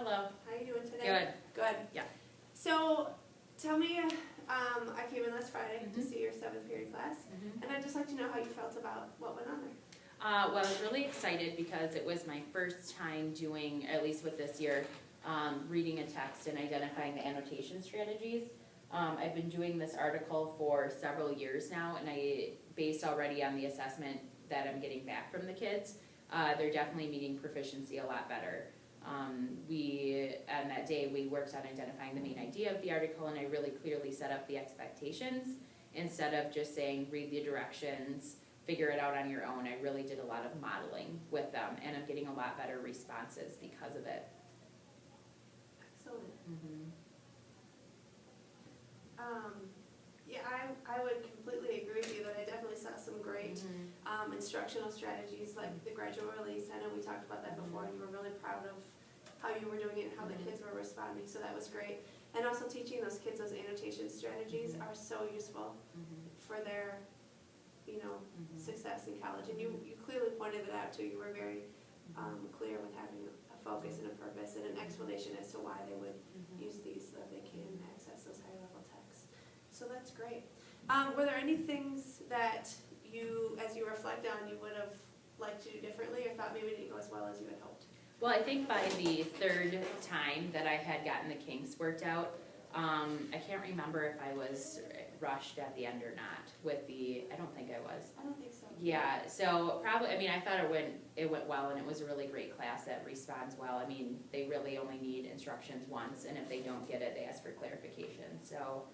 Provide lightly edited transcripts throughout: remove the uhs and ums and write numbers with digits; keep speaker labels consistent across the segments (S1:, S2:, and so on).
S1: Hello.
S2: How you doing today?
S1: Good.
S2: Good.
S1: Yeah.
S2: So, tell me, I came in last Friday to see your 7th period class, and I'd just like to know how you felt about what went on there.
S1: Well, I was really excited because it was my first time doing, at least with this year, reading a text and identifying the annotation strategies. I've been doing this article for several years now, and based already on the assessment that I'm getting back from the kids, they're definitely meeting proficiency a lot better. On that day, we worked on identifying the main idea of the article, and I really clearly set up the expectations instead of just saying, read the directions, figure it out on your own. I really did a lot of modeling with them, and I'm getting a lot better responses because of it.
S2: Excellent. Yeah, I would completely agree with you that I definitely saw some great instructional strategies like the gradual release. I know we talked about that before, and you were really proud of how you were doing it and how the kids were responding, so that was great. And also teaching those kids those annotation strategies are so useful for their success in college. And you clearly pointed it out too. You were very clear with having a focus and a purpose and an explanation as to why they would use these so that they can access those higher level texts. So that's great. Were there any things that you, as you reflect on, you would have liked to do differently or thought maybe didn't go as well as you had hoped?
S1: Well, I think by the third time that I had gotten the kinks worked out, I can't remember if I was rushed at the end or not with I don't think I was.
S2: I don't think so.
S1: Yeah, so probably, I mean, I thought it went well, and it was a really great class that responds well. I mean, they really only need instructions once, and if they don't get it, they ask for clarification. So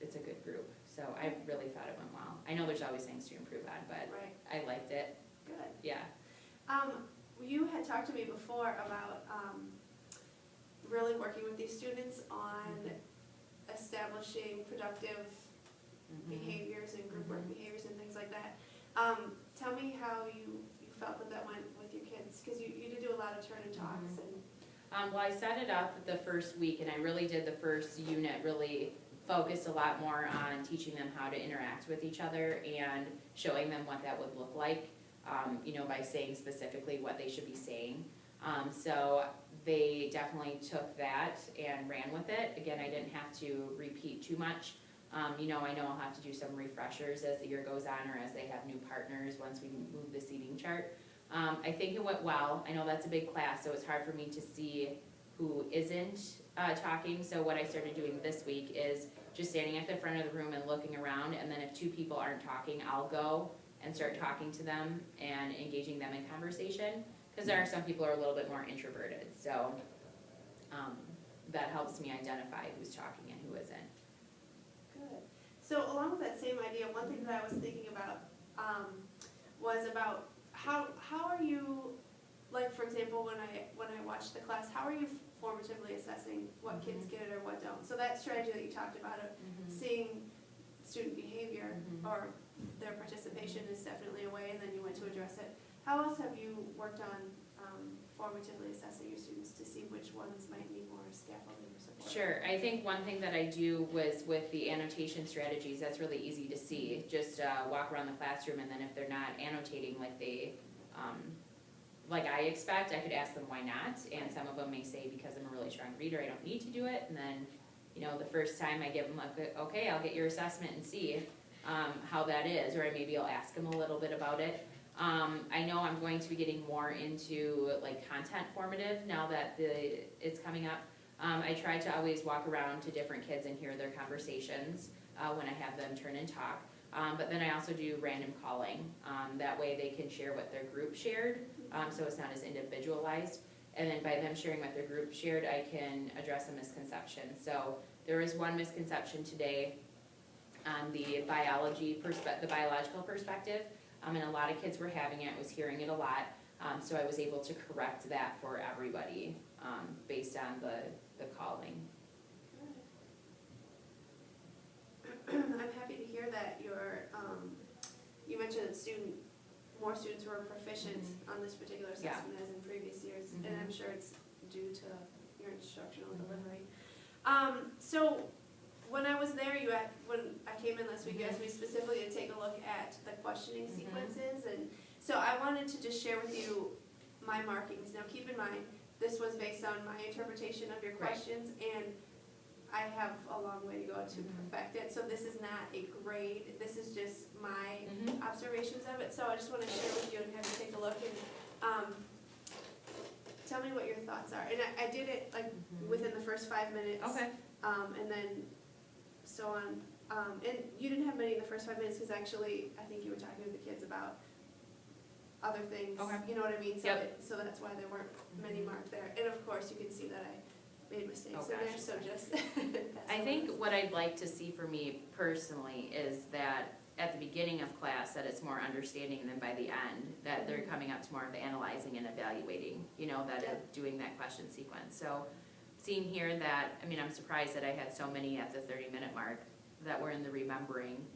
S1: it's a good group. So I really thought it went well. I know there's always things to improve on, but I liked it.
S2: Good.
S1: Yeah.
S2: You had talked to me before about really working with these students on establishing productive behaviors and group work behaviors and things like that. Tell me how you felt that went with your kids, because you did do a lot of turn and talks.
S1: Well, I set it up the first week, and I really did the first unit really focused a lot more on teaching them how to interact with each other and showing them what that would look like, by saying specifically what they should be saying. So they definitely took that and ran with it. Again, I didn't have to repeat too much. I know I'll have to do some refreshers as the year goes on or as they have new partners once we move the seating chart. I think it went well. I know that's a big class, so it's hard for me to see who isn't talking. So what I started doing this week is just standing at the front of the room and looking around, and then if 2 people aren't talking, I'll go and start talking to them and engaging them in conversation, because there are some people who are a little bit more introverted. So that helps me identify who's talking and who isn't.
S2: Good. So along with that same idea, one thing that I was thinking about was about how are you, like for example, when I watched the class, how are you formatively assessing what kids get it or what don't? So that strategy that you talked about of seeing student behavior or their participation is definitely a way, and then you went to address it. How else have you worked on formatively assessing your students to see which ones might need more scaffolding or support?
S1: Sure. I think one thing that I do was with the annotation strategies, that's really easy to see. Just walk around the classroom, and then if they're not annotating like I expect, I could ask them why not, and some of them may say because I'm a really strong reader, I don't need to do it, and then the first time I give them okay, I'll get your assessment and see how that is, or maybe I'll ask them a little bit about it. I know I'm going to be getting more into like content formative now that it's coming up. I try to always walk around to different kids and hear their conversations when I have them turn and talk. But then I also do random calling. That way they can share what their group shared, so it's not as individualized. And then by them sharing what their group shared, I can address a misconception. So there was one misconception today on the biological perspective, and a lot of kids were having it, was hearing it a lot. So I was able to correct that for everybody based on the calling.
S2: I'm happy to hear that you mentioned that more students were proficient on this particular assessment as in previous years, and I'm sure it's due to your instructional delivery. So when I was there, when I came in last week, you asked me specifically to take a look at the questioning sequences, and so I wanted to just share with you my markings. Now keep in mind, this was based on my interpretation of your
S1: Right.
S2: questions, and I have a long way to go to
S1: Mhm.
S2: perfect it, so this is not a grade, this is just my
S1: Mhm.
S2: observations of it, so I just wanna share with you and have you take a look and, tell me what your thoughts are. And I did it like
S1: Mhm.
S2: within the first 5 minutes.
S1: Okay.
S2: And then so on, and you didn't have many in the first 5 minutes, cause actually, I think you were talking with the kids about other things,
S1: Okay.
S2: you know what I mean? So
S1: Yep.
S2: so that's why there weren't many
S1: Mhm.
S2: marked there, and of course, you can see that I made mistakes
S1: Oh,
S2: in there,
S1: gosh,
S2: so
S1: okay.
S2: just.
S1: I think what I'd like to see for me personally is that at the beginning of class, that it's more understanding, and then by the end, that they're
S2: Mhm.
S1: coming up to more of the analyzing and evaluating, you know, that
S2: Yeah.
S1: doing that question sequence. So seeing here that, I mean, I'm surprised that I had so many at the 30-minute mark that were in the remembering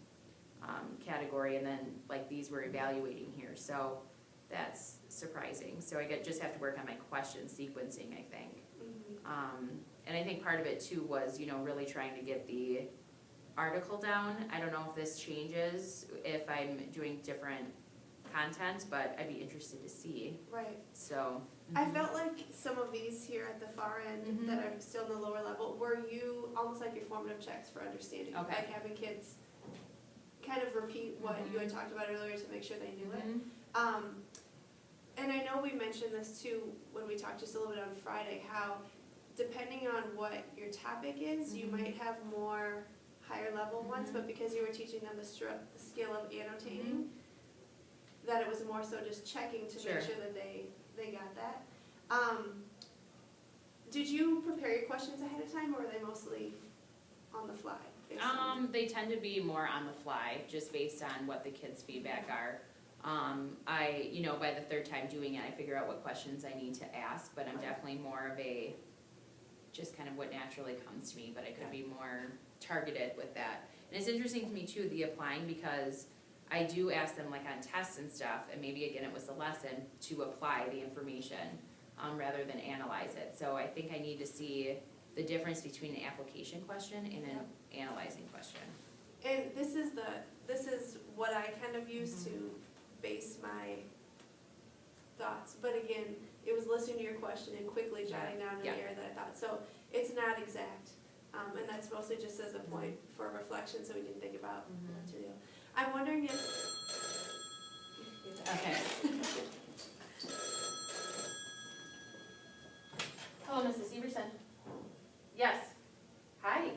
S1: category, and then like these were evaluating here, so that's surprising. So just have to work on my question sequencing, I think.
S2: Mhm.
S1: And I think part of it too was, you know, really trying to get the article down. I don't know if this changes if I'm doing different content, but I'd be interested to see,
S2: Right.
S1: so.
S2: I felt like some of these here at the far end
S1: Mhm.
S2: that are still in the lower level were you, almost like your formative checks for understanding.
S1: Okay.
S2: Like having kids kind of repeat what you had
S1: Mhm.
S2: talked about earlier to make sure they knew it.
S1: Mhm.
S2: And I know we mentioned this too when we talked just a little bit on Friday, how depending on what your topic is, you
S1: Mhm.
S2: might have more higher level ones,
S1: Mhm.
S2: but because you were teaching them the skill of annotating, that it was more so just checking to
S1: Sure.
S2: make sure that they got that. Did you prepare your questions ahead of time, or were they mostly on the fly? based on-
S1: They tend to be more on the fly, just based on what the kids' feedback are. You know, by the third time doing it, I figure out what questions I need to ask, but I'm definitely more of a, just kind of what naturally comes to me, but I could be more targeted with that. And it's interesting to me too, the applying, because I do ask them like on tests and stuff, and maybe again it was the lesson, to apply the information, rather than analyze it. So I think I need to see the difference between an application question and an analyzing question.
S2: And this is what I kind of use to base my thoughts, but again, it was listening to your question and quickly jotting down an
S1: Yeah.
S2: area that I thought, so it's not exact. And that's mostly just as a point for reflection, so we can think about what to do. I'm wondering if.
S1: Okay. Hello, Mrs. Severson. Yes. Hi.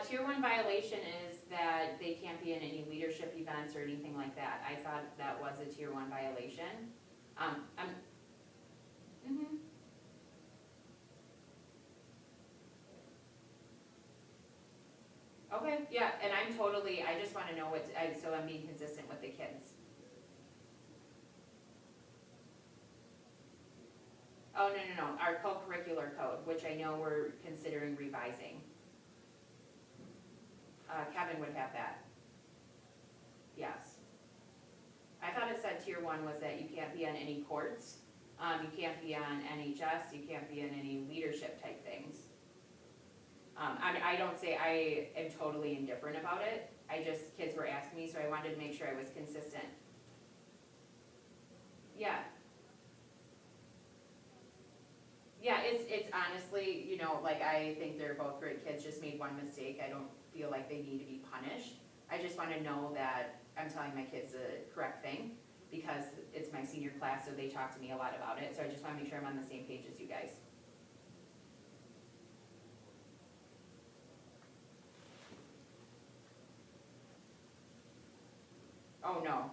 S1: Tier 1 violation is that they can't be in any leadership events or anything like that. I thought that was a Tier 1 violation. Okay, yeah, and I just wanna know so I'm being consistent with the kids. Oh, no, our co-curricular code, which I know we're considering revising. Kevin would have that. Yes. I thought it said tier 1 was that you can't be on any courts, you can't be on NHS, you can't be in any leadership type things. I don't say I am totally indifferent about it, kids were asking me, so I wanted to make sure I was consistent. Yeah. Yeah, it's honestly, you know, like, I think they're both great kids, just made one mistake, I don't feel like they need to be punished. I just wanna know that I'm telling my kids the correct thing, because it's my senior class, so they talk to me a lot about it, so I just wanna make sure I'm on the same page as you guys. Oh, no.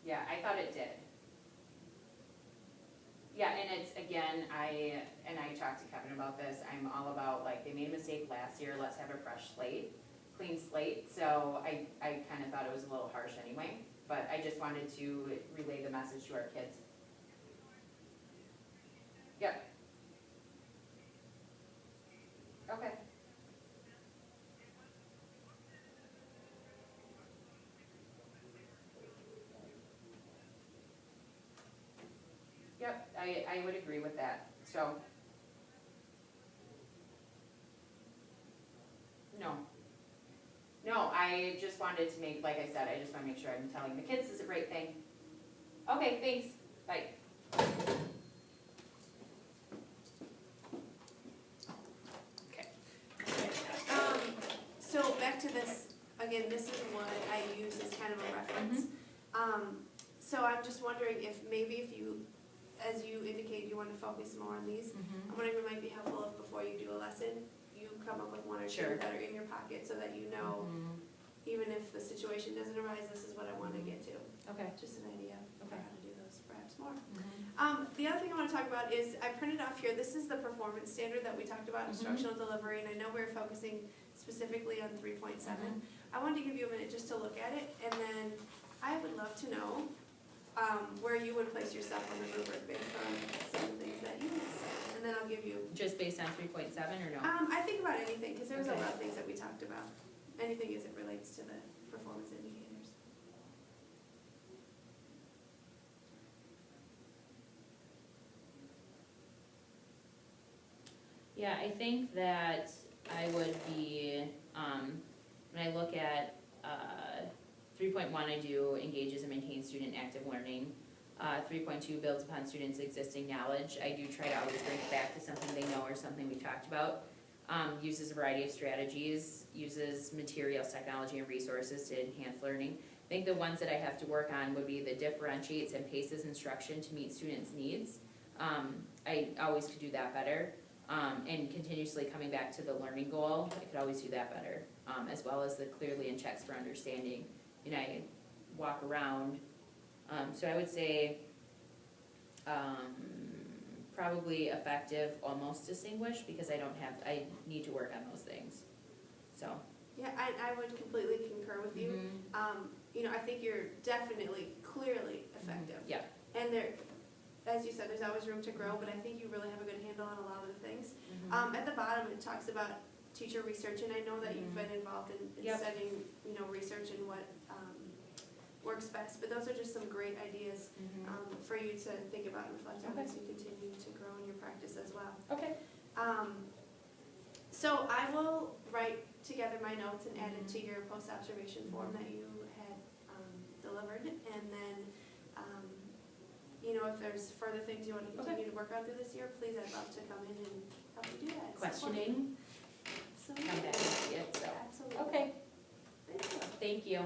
S1: Yeah, I thought it did. Yeah, and it's, again, I talked to Kevin about this, I'm all about, like, they made a mistake last year, let's have a fresh slate, clean slate, so I kinda thought it was a little harsh anyway, but I just wanted to relay the message to our kids. Yep. Okay. I would agree with that, so. No. No, I just wanted to make, like I said, I just wanna make sure I'm telling the kids is a great thing. Okay, thanks, bye. Okay.
S2: So back to this, again, this is what I use as kind of a reference. So I'm just wondering if maybe if you, as you indicate, you wanna focus more on these, I'm wondering if it might be helpful if before you do a lesson, you come up with one or two
S1: Sure.
S2: that are in your pocket so that you know, even if the situation doesn't arise, this is what I wanna get to.
S1: Okay.
S2: Just an idea for
S1: Okay.
S2: how to do those perhaps more. The other thing I want to talk about is, I printed off here, this is the performance standard that we talked about, instructional delivery, and I know we're focusing specifically on 3.7. I wanted to give you a minute just to look at it, and then I would love to know where you would place yourself on the rubric based on some of the things that you said, and then I'll give you,
S1: Just based on 3.7 or no?
S2: I think about anything, because there was a
S1: Okay.
S2: lot of things that we talked about, anything as it relates to the performance indicators.
S1: Yeah, I think that I would be, when I look at, 3.1, I do engages and maintains student active learning. 3.2 builds upon students' existing knowledge. I do try to always bring it back to something they know or something we talked about. Uses a variety of strategies, uses materials, technology, and resources to enhance learning. I think the ones that I have to work on would be the differentiates and paces instruction to meet students' needs. I always could do that better. And continuously coming back to the learning goal, I could always do that better. As well as the clearly and checks for understanding. You know, I walk around, so I would say, probably effective, almost distinguished, because I need to work on those things, so.
S2: Yeah, I would completely concur with you. You know, I think you're definitely, clearly effective.
S1: Yeah.
S2: And there, as you said, there's always room to grow, but I think you really have a good handle on a lot of the things. At the bottom, it talks about teacher research, and I know that you've been involved in
S1: Yep.
S2: studying, you know, research and what works best, but those are just some great ideas for you to think about and reflect on
S1: Okay.
S2: as you continue to grow in your practice as well.
S1: Okay.
S2: So I will write together my notes and add it to your post-observation form that you had delivered, and then, you know, if there's further things you want to continue to work on through this year, please, I'd love to come in and help you do that.
S1: Questioning,
S2: So,
S1: come back and see it, so.
S2: absolutely.
S1: Okay,
S2: Thank you.
S1: thank you.